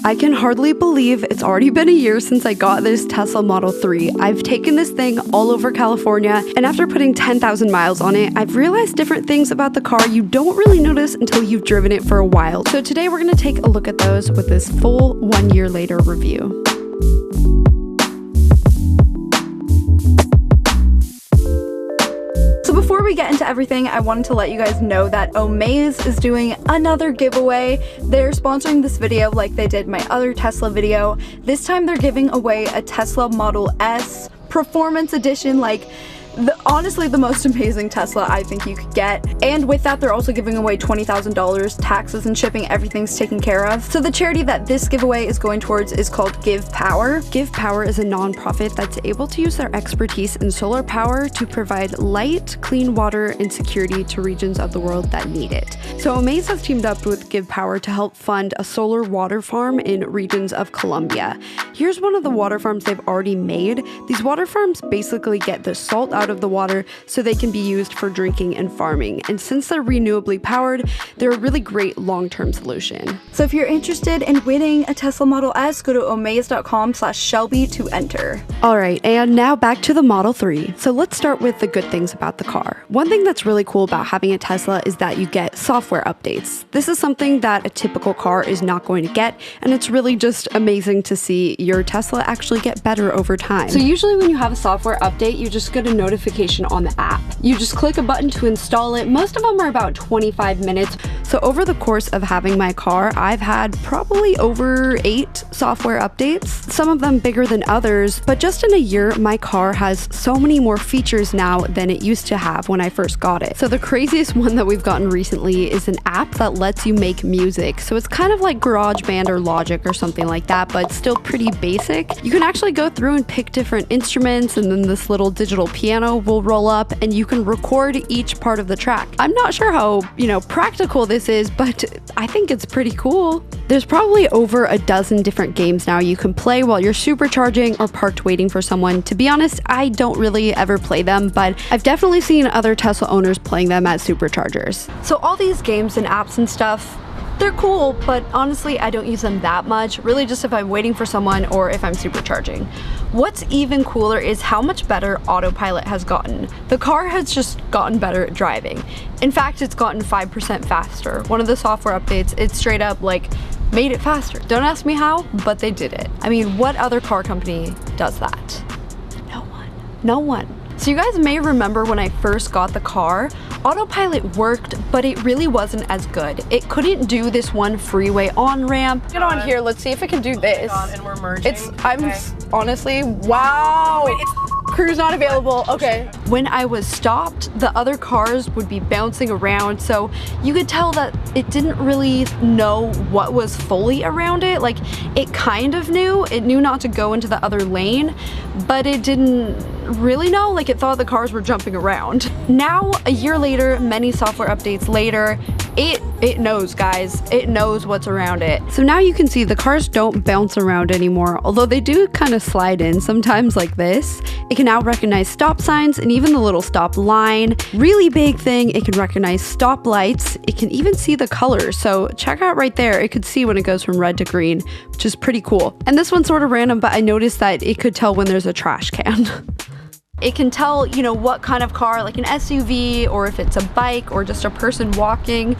I can hardly believe it's already been a year since I got this Tesla Model 3. I've taken this thing all over California, and after putting 10,000 miles on it, I've realized different things about the car you don't really notice until you've driven it for a while. So today we're going to take a look at those with this full 1 year later review. Before we get into everything, I wanted to let you guys know that Omaze is doing another giveaway. They're sponsoring this video like they did my other Tesla video. This time they're giving away a Tesla Model S Performance Edition, like honestly the most amazing Tesla I think you could get. And with that, they're also giving away $20,000, taxes and shipping, everything's taken care of. So the charity that this giveaway is going towards is called Give Power. Give Power is a nonprofit that's able to use their expertise in solar power to provide light, clean water and security to regions of the world that need it. So Omaze has teamed up with Give Power to help fund a solar water farm in regions of Colombia. Here's one of the water farms they've already made. These water farms basically get the salt out of the water so they can be used for drinking and farming. And since they're renewably powered, they're a really great long-term solution. So if you're interested in winning a Tesla Model S, go to omaze.com/Shelby to enter. All right, and now back to the Model 3. So let's start with the good things about the car. One thing that's really cool about having a Tesla is that you get software updates. This is something that a typical car is not going to get, and it's really just amazing to see your Tesla actually get better over time. So usually when you have a software update, you just get a notification on the app. You just click a button to install it. Most of them are about 25 minutes. So over the course of having my car, I've had probably over 8 software updates, some of them bigger than others, but just in a year, my car has so many more features now than it used to have when I first got it. So the craziest one that we've gotten recently is an app that lets you make music. So it's kind of like GarageBand or Logic or something like that, but still pretty basic. You can actually go through and pick different instruments, and then this little digital piano will roll up and you can record each part of the track. I'm not sure how, practical this is, but I think it's pretty cool. There's probably over a dozen different games now you can play while you're supercharging or parked waiting for someone. To be honest, I don't really ever play them, but I've definitely seen other Tesla owners playing them at superchargers. So all these games and apps and stuff, they're cool, but honestly, I don't use them that much, really just if I'm waiting for someone or if I'm supercharging. What's even cooler is how much better autopilot has gotten. The car has just gotten better at driving. In fact, it's gotten 5% faster. One of the software updates, it straight up made it faster. Don't ask me how, but they did it. I mean, what other car company does that? No one. No one. So you guys may remember when I first got the car, autopilot worked, but it really wasn't as good. It couldn't do this one freeway on-ramp. Get on here, let's see if it can do this. And we're merging. Honestly, wow. Wait, cruise not available, okay. When I was stopped, the other cars would be bouncing around, so you could tell that it didn't really know what was fully around it. It kind of knew. It knew not to go into the other lane, but it didn't really know. It thought the cars were jumping around. Now, a year later, many software updates later, it knows, guys. It knows what's around it. So now you can see the cars don't bounce around anymore, although they do kind of slide in sometimes like this. It can now recognize stop signs and even the little stop line. Really big thing, it can recognize stop lights. It can even see the colors. So check out right there, it could see when it goes from red to green, which is pretty cool. And this one's sort of random, but I noticed that it could tell when there's a trash can. It can tell, what kind of car, like an SUV, or if it's a bike or just a person walking.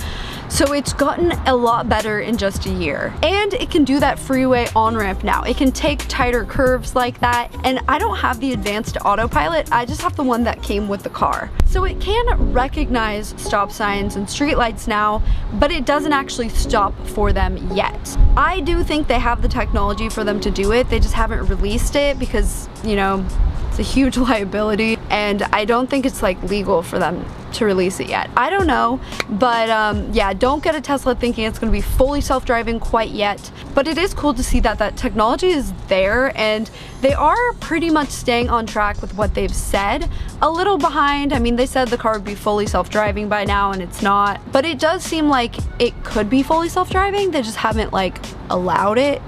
So it's gotten a lot better in just a year. And it can do that freeway on-ramp now. It can take tighter curves like that. And I don't have the advanced autopilot, I just have the one that came with the car. So it can recognize stop signs and street lights now, but it doesn't actually stop for them yet. I do think they have the technology for them to do it, they just haven't released it because, it's a huge liability, and I don't think it's legal for them to release it yet. I don't know, but yeah, don't get a Tesla thinking it's gonna be fully self-driving quite yet, but it is cool to see that that technology is there, and they are pretty much staying on track with what they've said. A little behind. I mean, they said the car would be fully self-driving by now, and it's not, but it does seem like it could be fully self-driving. They just haven't allowed it,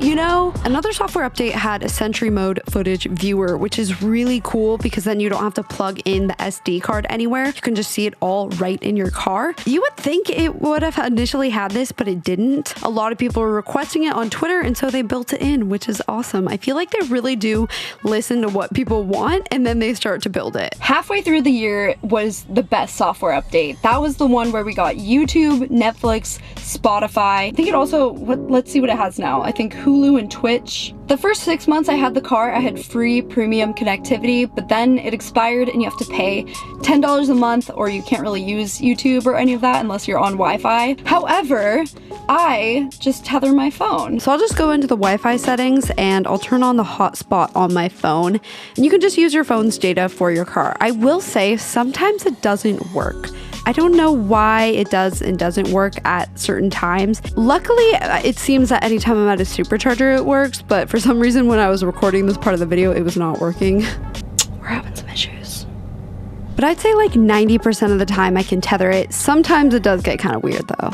Another software update had a Sentry mode footage viewer, which is really cool because then you don't have to plug in the SD card anywhere. You can just see it it all right in your car. You would think it would have initially had this, but it didn't. A lot of people were requesting it on Twitter, and so they built it in, which is awesome. I feel like they really do listen to what people want, and then they start to build it. Halfway through the year was the best software update. That was the one where we got YouTube, Netflix, Spotify. I think it also, let's see what it has now. I think Hulu and Twitch. The first 6 months I had the car, I had free premium connectivity, but then it expired and you have to pay $10 a month, or you can't really use YouTube or any of that unless you're on Wi-Fi. However, I just tether my phone. So I'll just go into the Wi-Fi settings and I'll turn on the hotspot on my phone, and you can just use your phone's data for your car. I will say sometimes it doesn't work. I don't know why it does and doesn't work at certain times. Luckily, it seems that anytime I'm at a supercharger, it works, but for some reason when I was recording this part of the video, it was not working. We're having some issues. But I'd say like 90% of the time I can tether it. Sometimes it does get kind of weird though.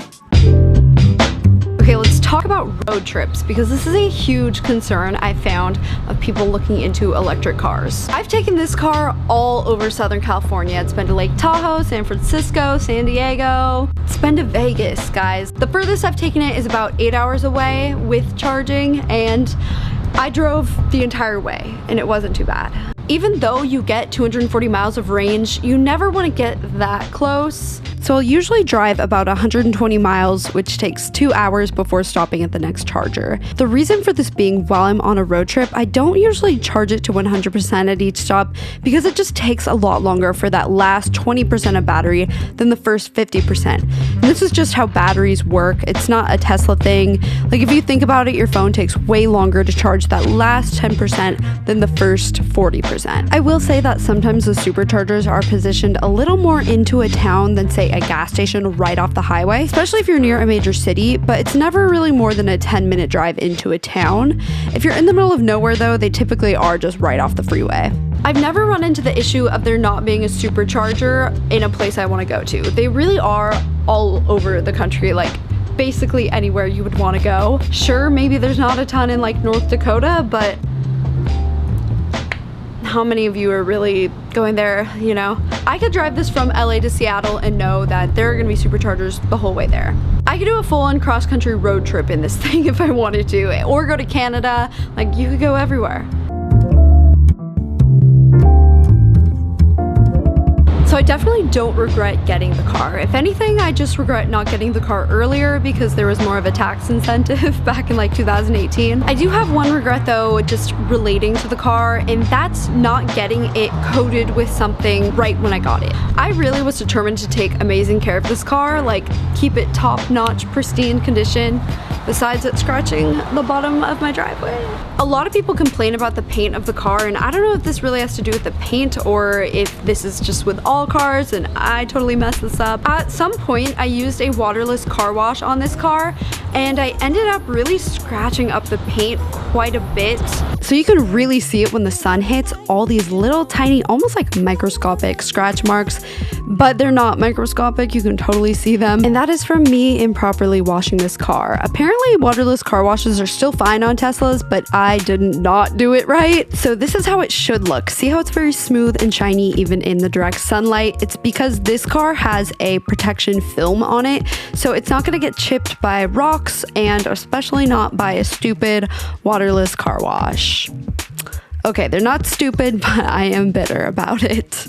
Okay, let's talk about road trips, because this is a huge concern I found of people looking into electric cars. I've taken this car all over Southern California. It's been to Lake Tahoe, San Francisco, San Diego. It's been to Vegas, guys. The furthest I've taken it is about 8 hours away with charging, and I drove the entire way and it wasn't too bad. Even though you get 240 miles of range, you never want to get that close. So I'll usually drive about 120 miles, which takes 2 hours before stopping at the next charger. The reason for this being, while I'm on a road trip, I don't usually charge it to 100% at each stop, because it just takes a lot longer for that last 20% of battery than the first 50%. And this is just how batteries work. It's not a Tesla thing. Like, if you think about it, your phone takes way longer to charge that last 10% than the first 40%. I will say that sometimes the superchargers are positioned a little more into a town than, say, a gas station right off the highway, especially if you're near a major city, but it's never really more than a 10-minute drive into a town. If you're in the middle of nowhere though, they typically are just right off the freeway. I've never run into the issue of there not being a supercharger in a place I want to go to. They really are all over the country, like basically anywhere you would want to go. Sure, maybe there's not a ton in like North Dakota, but how many of you are really going there, you know? I could drive this from LA to Seattle and know that there are gonna be superchargers the whole way there. I could do a full-on cross-country road trip in this thing if I wanted to, or go to Canada. Like, you could go everywhere. So I definitely don't regret getting the car. If anything, I just regret not getting the car earlier, because there was more of a tax incentive back in like 2018. I do have one regret though, just relating to the car, and that's not getting it coated with something right when I got it. I really was determined to take amazing care of this car, like keep it top-notch, pristine condition, besides it scratching the bottom of my driveway. A lot of people complain about the paint of the car, and I don't know if this really has to do with the paint or if this is just with all cars and I totally messed this up. At some point I used a waterless car wash on this car, and I ended up really scratching up the paint quite a bit. So you can really see it when the sun hits, all these little tiny, almost like microscopic scratch marks, but they're not microscopic, you can totally see them. And that is from me improperly washing this car. Apparently waterless car washes are still fine on Teslas, but I did not do it right. So this is how it should look. See how it's very smooth and shiny even in the direct sunlight? It's because this car has a protection film on it, so it's not gonna get chipped by rocks, and especially not by a stupid waterless car wash. Okay, they're not stupid, but I am bitter about it.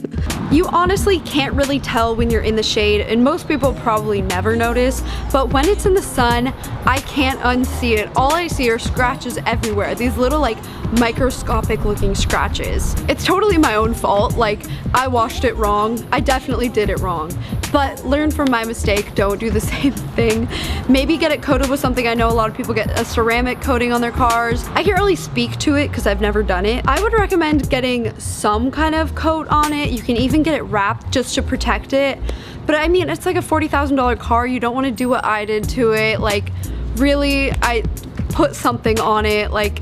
You honestly can't really tell when you're in the shade, and most people probably never notice, but when it's in the sun, I can't unsee it. All I see are scratches everywhere. These little like microscopic looking scratches. It's totally my own fault. Like, I washed it wrong. I definitely did it wrong. But learn from my mistake, don't do the same thing. Maybe get it coated with something. I know a lot of people get a ceramic coating on their cars. I can't really speak to it because I've never done it. I would recommend getting some kind of coat on it. You can even get it wrapped just to protect it. But I mean, it's like a $40,000 car. You don't want to do what I did to it. Like, really, I put something on it. Like,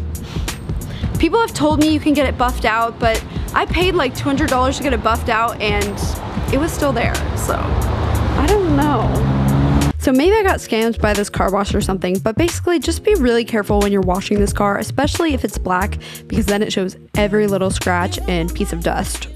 people have told me you can get it buffed out, but I paid like $200 to get it buffed out and it was still there, so I don't know. So maybe I got scammed by this car wash or something, but basically just be really careful when you're washing this car, especially if it's black, because then it shows every little scratch and piece of dust.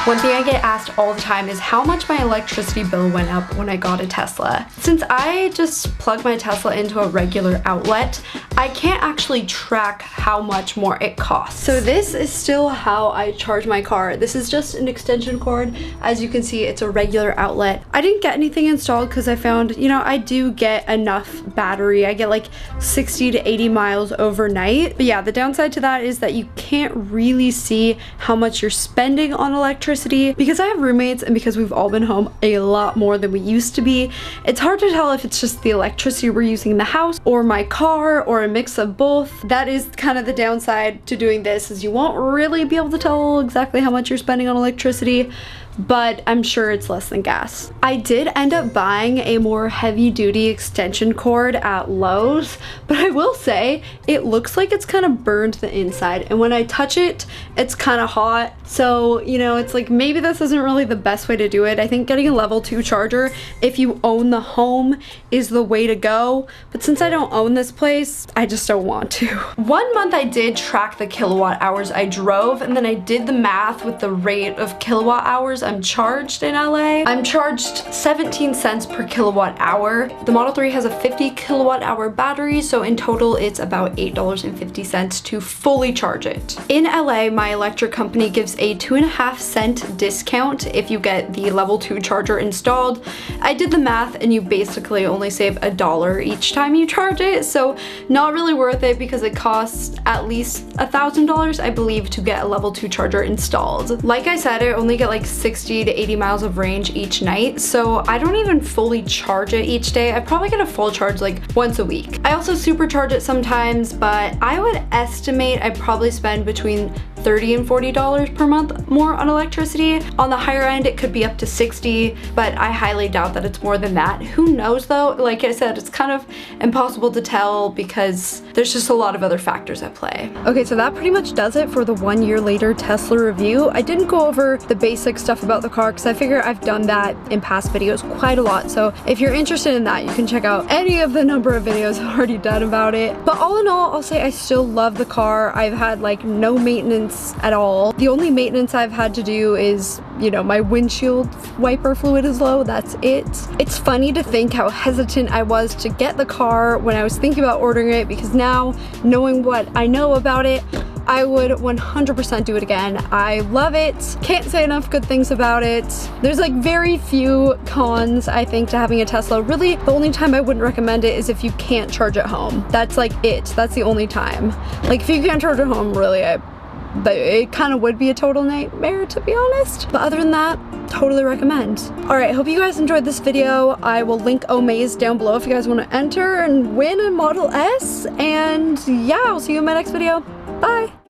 One thing I get asked all the time is how much my electricity bill went up when I got a Tesla. Since I just plug my Tesla into a regular outlet, I can't actually track how much more it costs. So this is still how I charge my car. This is just an extension cord. As you can see, it's a regular outlet. I didn't get anything installed because I found, you know, I do get enough battery. I get like 60 to 80 miles overnight. But yeah, the downside to that is that you can't really see how much you're spending on electricity. Because I have roommates and because we've all been home a lot more than we used to be, it's hard to tell if it's just the electricity we're using in the house or my car or a mix of both. That is kind of the downside to doing this, is you won't really be able to tell exactly how much you're spending on electricity, but I'm sure it's less than gas. I did end up buying a more heavy-duty extension cord at Lowe's, but I will say it looks like it's kind of burned the inside, and when I touch it, it's kind of hot. So, you know, it's like maybe this isn't really the best way to do it. I think getting a level 2 charger, if you own the home, is the way to go, but since I don't own this place, I just don't want to. 1 month I did track the kilowatt hours I drove, and then I did the math with the rate of kilowatt hours I'm charged in LA. I'm charged 17 cents per kilowatt hour. The Model 3 has a 50 kilowatt hour battery, so in total it's about $8.50 to fully charge it. In LA, my electric company gives a 2.5-cent discount if you get the level 2 charger installed. I did the math and you basically only save $1 each time you charge it, so not really worth it because it costs at least $1,000, I believe, to get a level 2 charger installed. Like I said, I only get like 60 to 80 miles of range each night, so I don't even fully charge it each day. I probably get a full charge like once a week. I also supercharge it sometimes, but I would estimate I probably spend between $30 and $40 per month more on electricity. On the higher end, it could be up to $60, but I highly doubt that it's more than that. Who knows though? Like I said, it's kind of impossible to tell because there's just a lot of other factors at play. Okay, so that pretty much does it for the 1 year later Tesla review. I didn't go over the basic stuff about the car because I figure I've done that in past videos quite a lot. So if you're interested in that, you can check out any of the number of videos I've already done about it. But all in all, I'll say I still love the car. I've had like no maintenance at all. The only maintenance I've had to do is, you know, my windshield wiper fluid is low. That's it. It's funny to think how hesitant I was to get the car when I was thinking about ordering it, because now, knowing what I know about it, I would 100% do it again. I love it. Can't say enough good things about it. There's like very few cons, I think, to having a Tesla. Really, the only time I wouldn't recommend it is if you can't charge at home. That's like it. That's the only time. Like if you can't charge at home, really, it kind of would be a total nightmare, to be honest. But other than that, totally recommend. Alright, hope you guys enjoyed this video. I will link Omaze down below if you guys want to enter and win a Model S. And yeah, I'll see you in my next video. Bye!